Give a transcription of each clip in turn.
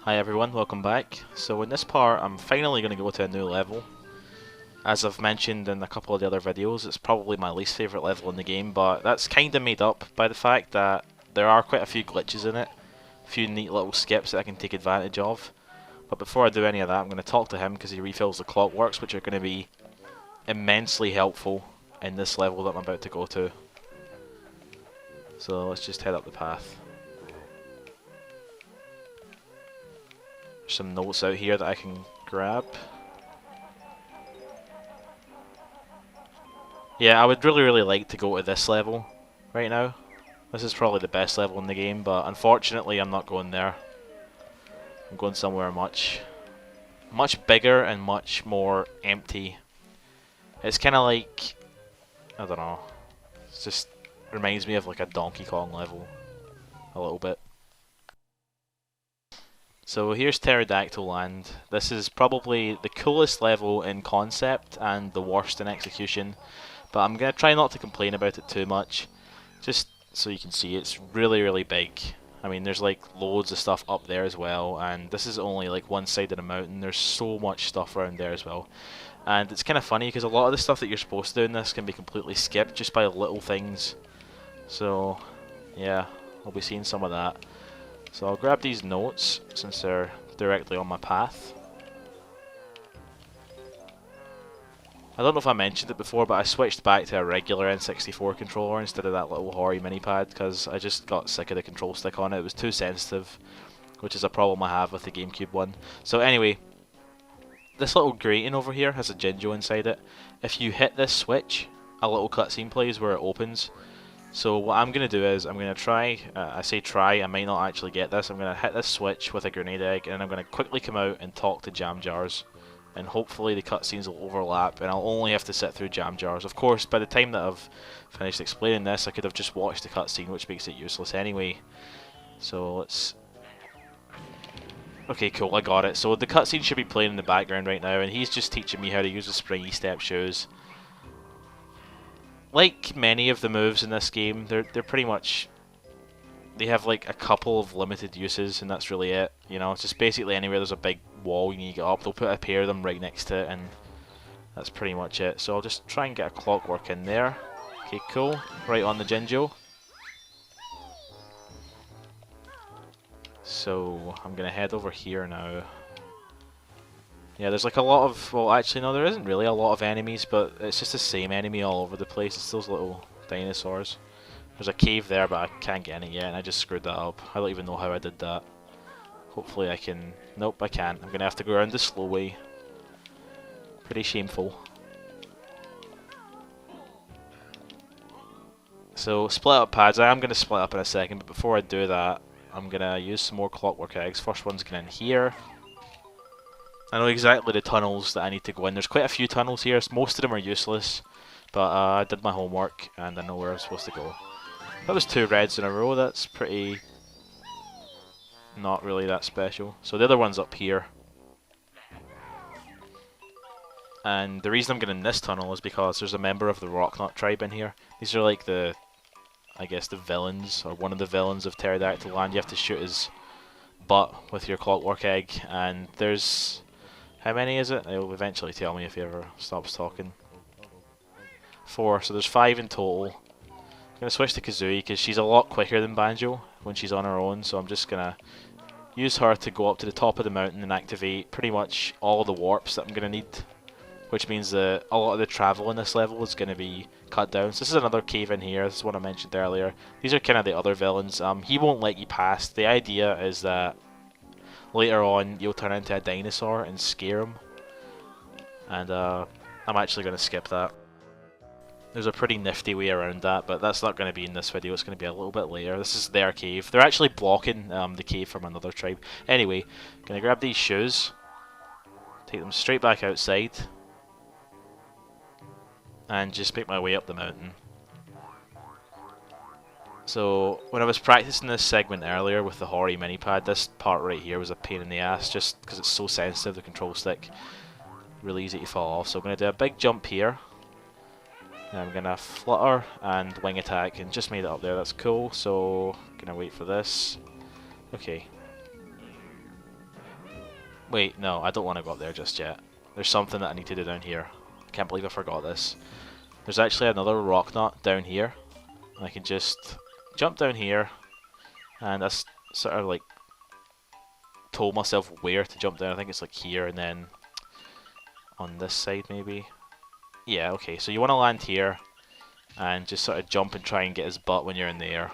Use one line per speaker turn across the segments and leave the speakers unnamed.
Hi everyone, welcome back. So in this part I'm finally going to go to a new level. As I've mentioned in a couple of the other videos, it's probably my least favourite level in the game, but that's kind of made up by the fact that there are quite a few glitches in it. A few neat little skips that I can take advantage of. But before I do any of that, I'm going to talk to him because he refills the clockworks, which are going to be immensely helpful in this level that I'm about to go to. So let's just head up the path. There's some notes out here that I can grab. Yeah, I would really like to go to this level right now. This is probably the best level in the game, but unfortunately I'm not going there. I'm going somewhere much bigger and much more empty. It's kind of like, I don't know, it just reminds me of like a Donkey Kong level, a little bit. So here's Terrydactyland. This is probably the coolest level in concept and the worst in execution, but I'm going to try not to complain about it too much, just so you can see it's really big. I mean, there's like loads of stuff up there as well, and this is only like one side of the mountain. There's so much stuff around there as well. And it's kind of funny because a lot of the stuff that you're supposed to do in this can be completely skipped just by little things. So, yeah, I'll be seeing some of that. So I'll grab these notes since they're directly on my path. I don't know if I mentioned it before, but I switched back to a regular N64 controller instead of that little Hori mini pad because I just got sick of the control stick on it. It was too sensitive, which is a problem I have with the GameCube one. So anyway, this little grating over here has a Jinjo inside it. If you hit this switch, a little cutscene plays where it opens. So what I'm going to do is, I'm going to try, I say try, I might not actually get this, I'm going to hit this switch with a grenade egg, and I'm going to quickly come out and talk to jam jars. And hopefully the cutscenes will overlap, and I'll only have to sit through jam jars. Of course, by the time that I've finished explaining this, I could have just watched the cutscene, which makes it useless anyway. So let's... Okay, cool, I got it. So the cutscene should be playing in the background right now, and he's just teaching me how to use the springy step shoes. Like many of the moves in this game, they're pretty much... They have like a couple of limited uses, and that's really it. You know, it's just basically anywhere there's a big wall you need to get up, they'll put a pair of them right next to it, and that's pretty much it. So I'll just try and get a clockwork in there. Okay, cool. Right on the Jinjo. So I'm gonna head over here now. Yeah, there's like a lot of, well actually no, there isn't really a lot of enemies, but it's just the same enemy all over the place. It's those little dinosaurs. There's a cave there, but I can't get in it yet, and I just screwed that up. I don't even know how I did that. Hopefully I can... Nope, I can't. I'm gonna have to go around the slow way. Pretty shameful. So, split up pads. I am gonna split up in a second, but before I do that, I'm gonna use some more clockwork eggs. First one's going in here. I know exactly the tunnels that I need to go in. There's quite a few tunnels here. Most of them are useless, but I did my homework and I know where I'm supposed to go. That was 2 reds in a row. That's pretty... not really that special. So the other one's up here. And the reason I'm getting in this tunnel is because there's a member of the Rocknut tribe in here. These are like the... I guess the villains, or one of the villains of Terrydactyland. You have to shoot his butt with your clockwork egg, and there's... How many is it? It'll eventually tell me if he ever stops talking. 4, so there's 5 in total. I'm going to switch to Kazooie because she's a lot quicker than Banjo when she's on her own, so I'm just going to use her to go up to the top of the mountain and activate pretty much all of the warps that I'm going to need. Which means that a lot of the travel in this level is going to be cut down. So this is another cave in here, this is what I mentioned earlier. These are kind of the other villains. He won't let you past. The idea is that later on you'll turn into a dinosaur and scare him. And I'm actually going to skip that. There's a pretty nifty way around that, but that's not going to be in this video, it's going to be a little bit later. This is their cave. They're actually blocking the cave from another tribe. Anyway, going to grab these shoes, take them straight back outside, and just make my way up the mountain. So, when I was practicing this segment earlier with the Hori mini pad, this part right here was a pain in the ass, just because it's so sensitive, the control stick. Really easy to fall off. So I'm going to do a big jump here. Now I'm going to flutter and wing attack, and just made it up there, that's cool. So, going to wait for this. Okay. Wait, no, I don't want to go up there just yet. There's something that I need to do down here. I can't believe I forgot this. There's actually another Rocknut down here. I can just jump down here, and I sort of like told myself where to jump down. I think it's like here and then on this side maybe. Yeah, okay, so you want to land here and just sort of jump and try and get his butt when you're in the air.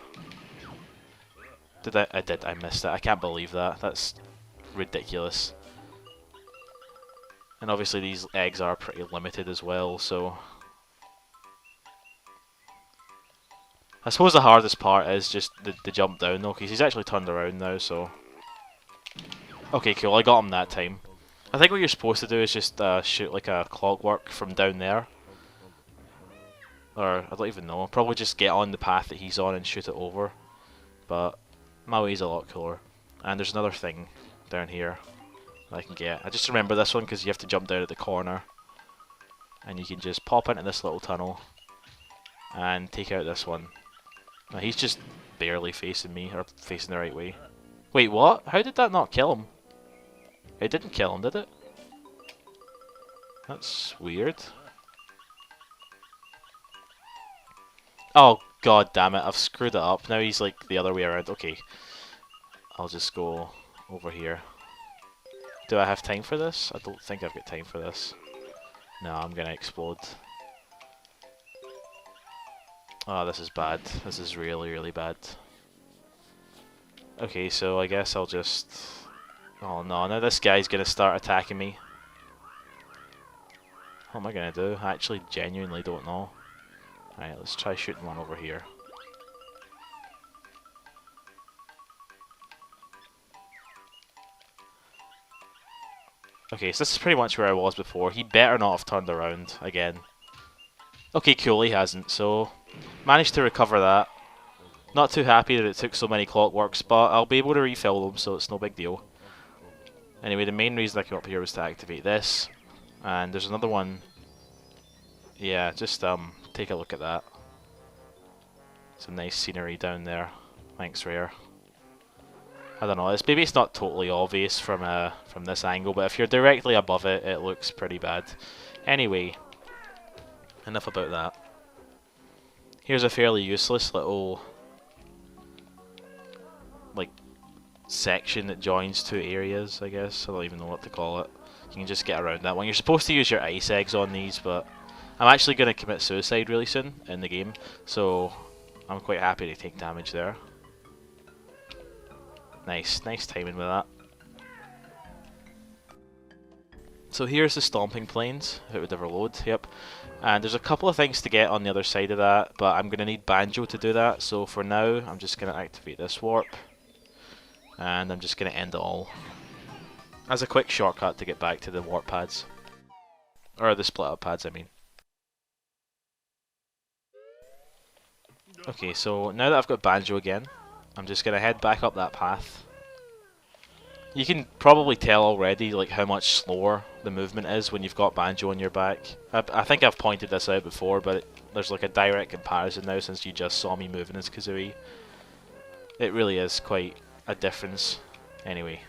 Did I did, I missed it. I can't believe that. That's ridiculous. And obviously these eggs are pretty limited as well, so I suppose the hardest part is just the jump down though, because he's actually turned around now, so... Okay, cool, I got him that time. I think what you're supposed to do is just shoot like a clockwork from down there. Or, I don't even know, probably just get on the path that he's on and shoot it over. But, my way's a lot cooler. And there's another thing down here that I can get. I just remember this one because you have to jump down at the corner. And you can just pop into this little tunnel and take out this one. Now he's just barely facing me, or facing the right way. Wait, what? How did that not kill him? It didn't kill him, did it? That's weird. Oh, god damn it, I've screwed it up. Now he's like the other way around. Okay. I'll just go over here. Do I have time for this? I don't think I've got time for this. No, I'm gonna explode. Oh, this is bad. This is really, really bad. Okay, so I guess I'll just... Oh no, now this guy's gonna start attacking me. What am I gonna do? I actually genuinely don't know. Alright, let's try shooting one over here. Okay, so this is pretty much where I was before. He better not have turned around again. Okay, cool, he hasn't, so... Managed to recover that. Not too happy that it took so many clockworks, but I'll be able to refill them, so it's no big deal. Anyway, the main reason I came up here was to activate this. And there's another one. Yeah, just take a look at that. Some nice scenery down there. Thanks, Rare. I don't know, maybe it's not totally obvious from this angle, but if you're directly above it, it looks pretty bad. Anyway, enough about that. Here's a fairly useless little like section that joins two areas, I guess. I don't even know what to call it. You can just get around that one. You're supposed to use your ice eggs on these, but I'm actually going to commit suicide really soon in the game, so I'm quite happy to take damage there. Nice, nice timing with that. So here's the stomping plains, if it would ever load, yep. And there's a couple of things to get on the other side of that, but I'm going to need Banjo to do that, so for now I'm just going to activate this warp. And I'm just going to end it all. As a quick shortcut to get back to the warp pads. Or the split up pads, I mean. Okay, so now that I've got Banjo again, I'm just going to head back up that path. You can probably tell already like how much slower the movement is when you've got Banjo on your back. I think I've pointed this out before, but there's like a direct comparison now since you just saw me moving as Kazooie. It really is quite a difference. Anyway,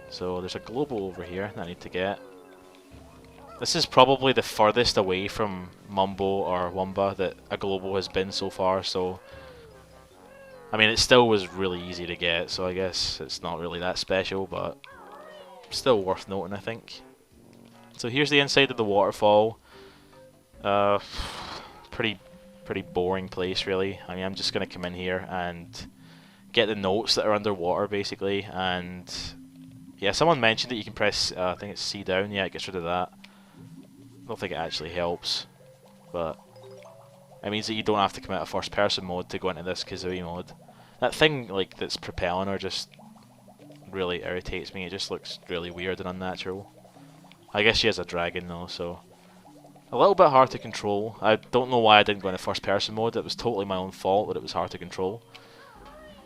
so there's a global over here that I need to get. This is probably the furthest away from Mumbo or Wumba that a global has been so far, so... I mean, it still was really easy to get, so I guess it's not really that special, but still worth noting, I think. So here's the inside of the waterfall. Pretty boring place, really. I mean, I'm just going to come in here and get the notes that are underwater, basically. And yeah, someone mentioned that you can press, I think it's C down. Yeah, it gets rid of that. I don't think it actually helps, but it means that you don't have to commit a first-person mode to go into this Kazooie mode. That thing, like, that's propelling her just really irritates me. It just looks really weird and unnatural. I guess she has a dragon, though, so... A little bit hard to control. I don't know why I didn't go into first-person mode. It was totally my own fault that it was hard to control.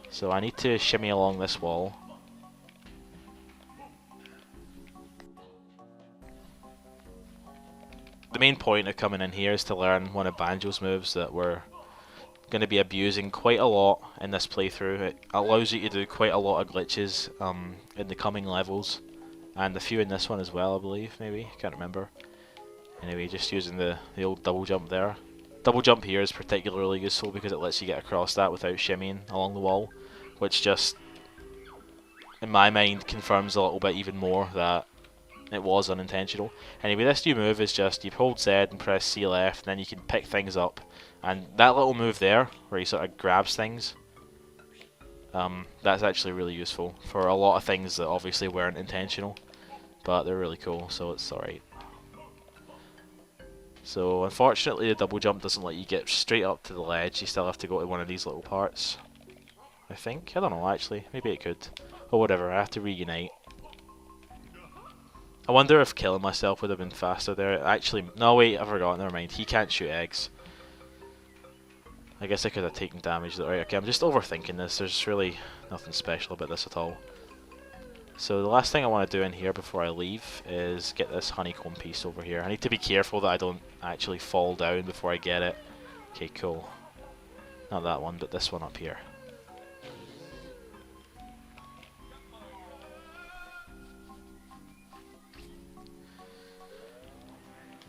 So I need to shimmy along this wall. The main point of coming in here is to learn one of Banjo's moves that we're going to be abusing quite a lot in this playthrough. It allows you to do quite a lot of glitches in the coming levels, and a few in this one as well, I believe, maybe, can't remember. Anyway, just using the old double jump there. Double jump here is particularly useful because it lets you get across that without shimmying along the wall, which just, in my mind, confirms a little bit even more that it was unintentional. Anyway, this new move is just, you hold Z and press C left, and then you can pick things up. And that little move there, where he sort of grabs things, that's actually really useful for a lot of things that obviously weren't intentional, but they're really cool, so it's alright. So unfortunately the double jump doesn't let you get straight up to the ledge, you still have to go to one of these little parts. I think, I don't know actually, maybe it could. Or whatever, I have to reunite. I wonder if killing myself would have been faster there. Actually, no wait, I forgot, never mind. He can't shoot eggs. I guess I could have taken damage though. Right, okay, I'm just overthinking this. There's really nothing special about this at all. So the last thing I want to do in here before I leave is get this honeycomb piece over here. I need to be careful that I don't actually fall down before I get it. Okay, cool. Not that one, but this one up here.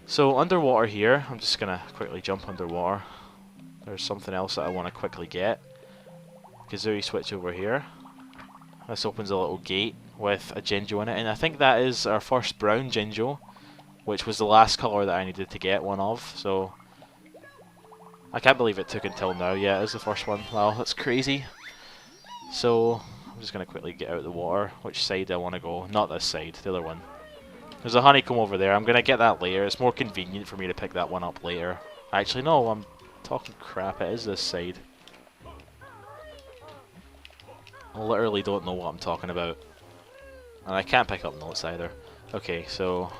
So underwater here, I'm just gonna quickly jump underwater. There's something else that I want to quickly get. Kazooie switch over here. This opens a little gate with a Jinjo in it, and I think that is our first brown Jinjo, which was the last colour that I needed to get one of, so I can't believe it took until now. Yeah, it is the first one. Wow, that's crazy. So I'm just going to quickly get out of the water. Which side do I want to go? Not this side, the other one. There's a honeycomb over there. I'm going to get that later. It's more convenient for me to pick that one up later. Actually, no, I'm talking crap. It is this side. I literally don't know what I'm talking about. And I can't pick up notes either. Okay, so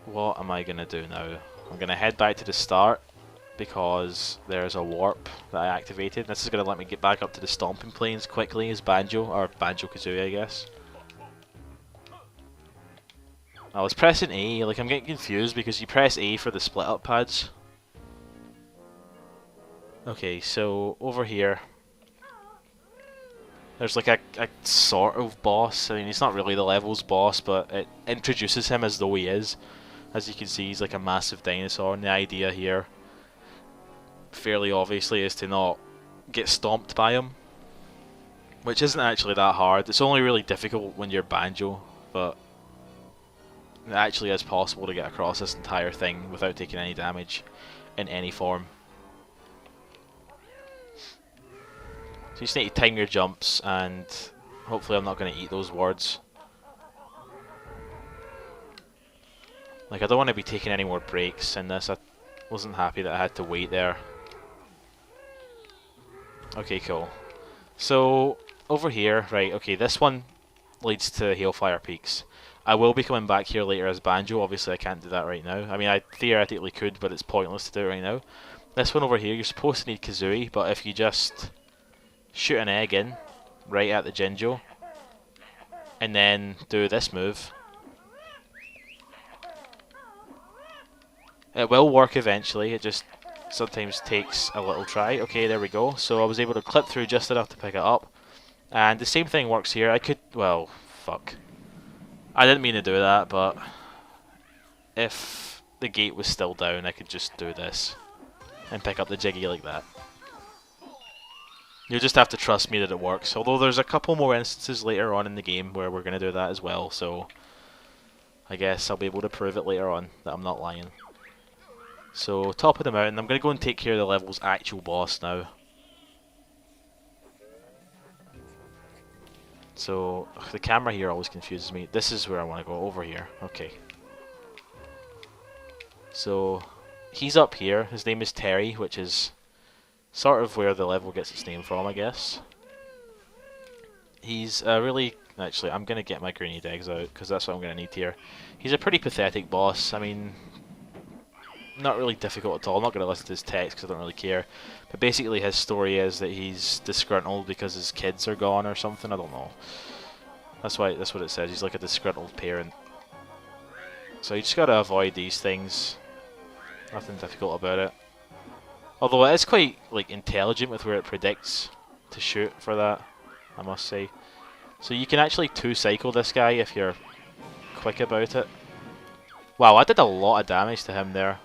what am I going to do now? I'm going to head back to the start because there's a warp that I activated. This is going to let me get back up to the stomping plains quickly as Banjo, or Banjo-Kazooie I guess. I was pressing A, like I'm getting confused because you press A for the split up pads. Okay, so over here there's like a sort of boss. I mean, he's not really the level's boss, but it introduces him as though he is. As you can see, he's like a massive dinosaur, and the idea here, fairly obviously, is to not get stomped by him. Which isn't actually that hard. It's only really difficult when you're Banjo, but it actually is possible to get across this entire thing without taking any damage in any form. So you just need to time your jumps, and hopefully I'm not going to eat those words. Like, I don't want to be taking any more breaks in this. I wasn't happy that I had to wait there. Okay, cool. So, over here, right, okay, this one leads to Hailfire Peaks. I will be coming back here later as Banjo. Obviously, I can't do that right now. I mean, I theoretically could, but it's pointless to do it right now. This one over here, you're supposed to need Kazooie, but if you just shoot an egg in right at the Jinjo and then do this move, it will work eventually. It just sometimes takes a little try. Okay, there we go. So I was able to clip through just enough to pick it up, and the same thing works here. I could, well, fuck, I didn't mean to do that, but if the gate was still down, I could just do this and pick up the Jiggy like that. You'll just have to trust me that it works, although there's a couple more instances later on in the game where we're going to do that as well, so I guess I'll be able to prove it later on that I'm not lying. So, top of the mountain, I'm going to go and take care of the level's actual boss now. So, the camera here always confuses me. This is where I want to go, over here. Okay. So, he's up here. His name is Terry, which is sort of where the level gets its name from, I guess. He's really... Actually, I'm going to get my grenade eggs out, because that's what I'm going to need here. He's a pretty pathetic boss. I mean, not really difficult at all. I'm not going to listen to his text, because I don't really care. But basically, his story is that he's disgruntled because his kids are gone or something. I don't know. That's what it says. He's like a disgruntled parent. So you just got to avoid these things. Nothing difficult about it. Although it is quite like intelligent with where it predicts to shoot for that, I must say. So you can actually two-cycle this guy if you're quick about it. Wow, I did a lot of damage to him there.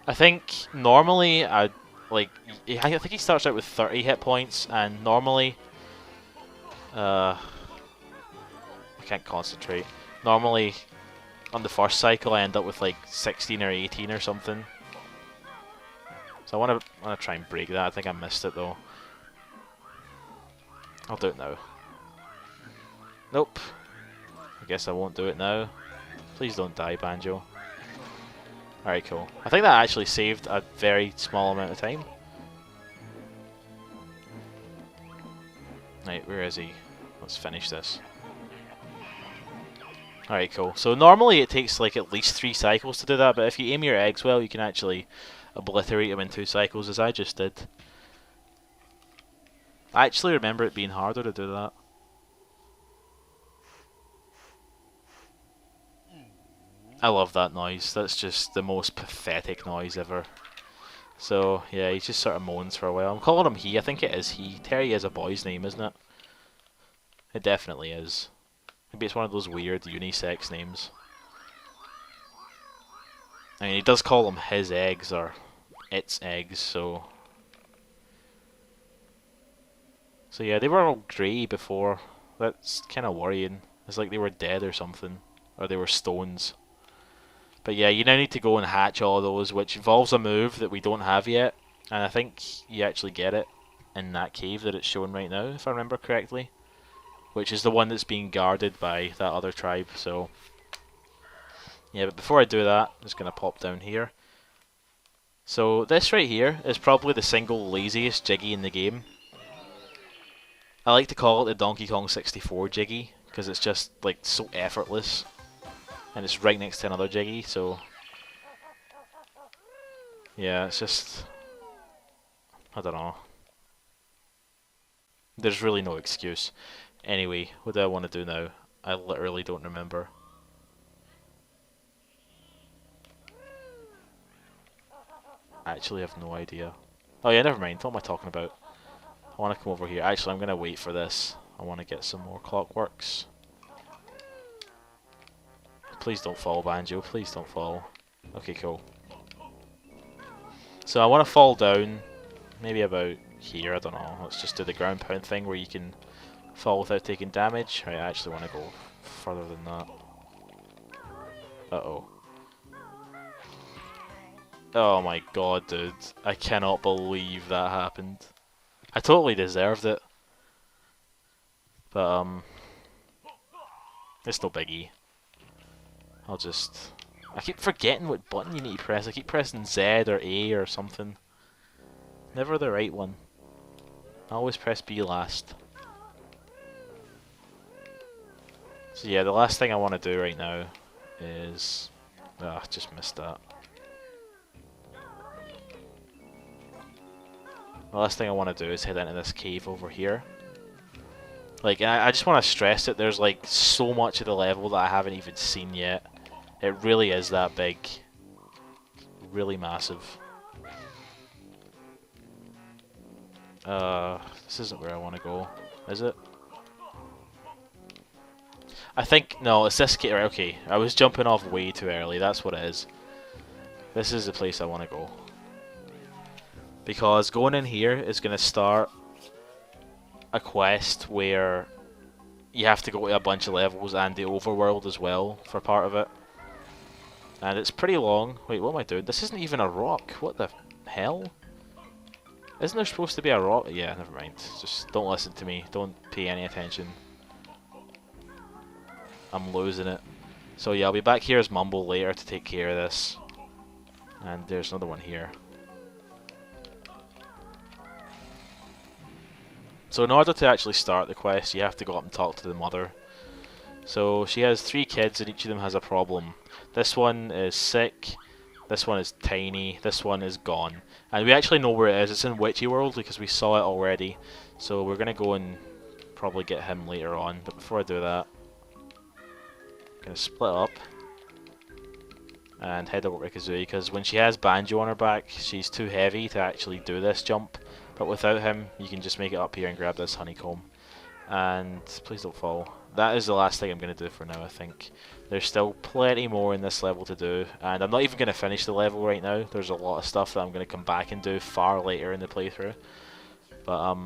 I think normally I think he starts out with 30 hit points, and normally I can't concentrate. Normally on the first cycle I end up with like 16 or 18 or something. So I want to try and break that. I think I missed it though. I'll do it now. Nope. I guess I won't do it now. Please don't die, Banjo. Alright, cool. I think that actually saved a very small amount of time. Right, where is he? Let's finish this. Alright, cool. So normally it takes like at least 3 cycles to do that, but if you aim your eggs well, you can actually obliterate him in 2 cycles, as I just did. I actually remember it being harder to do that. I love that noise. That's just the most pathetic noise ever. So, yeah, he just sort of moans for a while. I'm calling him he. I think it is he. Terry is a boy's name, isn't it? It definitely is. Maybe it's one of those weird unisex names. I mean, he does call them his eggs, or its eggs, so... So yeah, they were all grey before. That's kind of worrying. It's like they were dead or something. Or they were stones. But yeah, you now need to go and hatch all those, which involves a move that we don't have yet. And I think you actually get it in that cave that it's shown right now, if I remember correctly. Which is the one that's being guarded by that other tribe, so... Yeah, but before I do that, I'm just going to pop down here. So this right here is probably the single laziest Jiggy in the game. I like to call it the Donkey Kong 64 Jiggy, because it's just like so effortless. And it's right next to another Jiggy, so... Yeah, it's just... I don't know. There's really no excuse. Anyway, what do I want to do now? I literally don't remember. I actually have no idea. Oh yeah, never mind. What am I talking about? I want to come over here. Actually, I'm going to wait for this. I want to get some more clockworks. Please don't fall, Banjo. Please don't fall. Okay, cool. So I want to fall down, maybe about here, I don't know. Let's just do the ground pound thing where you can fall without taking damage. Right, I actually want to go further than that. Uh-oh. Oh my god, dude. I cannot believe that happened. I totally deserved it. But, it's no biggie. I'll just... I keep forgetting what button you need to press. I keep pressing Z or A or something. Never the right one. I always press B last. So yeah, the last thing I want to do right now is... Ah, just missed that. The last thing I want to do is head into this cave over here. Like, I just want to stress that there's like so much of the level that I haven't even seen yet. It really is that big. Really massive. This isn't where I want to go, is it? I think, no, it's this cave. Right, okay, I was jumping off way too early, that's what it is. This is the place I want to go. Because going in here is going to start a quest where you have to go to a bunch of levels and the overworld as well for part of it. And it's pretty long. Wait, what am I doing? This isn't even a rock. What the hell? Isn't there supposed to be a rock? Yeah, never mind. Just don't listen to me. Don't pay any attention. I'm losing it. So yeah, I'll be back here as Mumble later to take care of this. And there's another one here. So in order to actually start the quest, you have to go up and talk to the mother. So she has 3 kids and each of them has a problem. This one is sick, this one is tiny, this one is gone. And we actually know where it is. It's in Witchy World because we saw it already. So we're going to go and probably get him later on. But before I do that, I'm going to split up and head over to Kazooie, because when she has Banjo on her back, she's too heavy to actually do this jump. But without him, you can just make it up here and grab this honeycomb. And please don't fall. That is the last thing I'm going to do for now, I think. There's still plenty more in this level to do, and I'm not even going to finish the level right now. There's a lot of stuff that I'm going to come back and do far later in the playthrough. But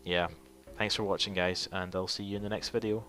yeah, thanks for watching guys, and I'll see you in the next video.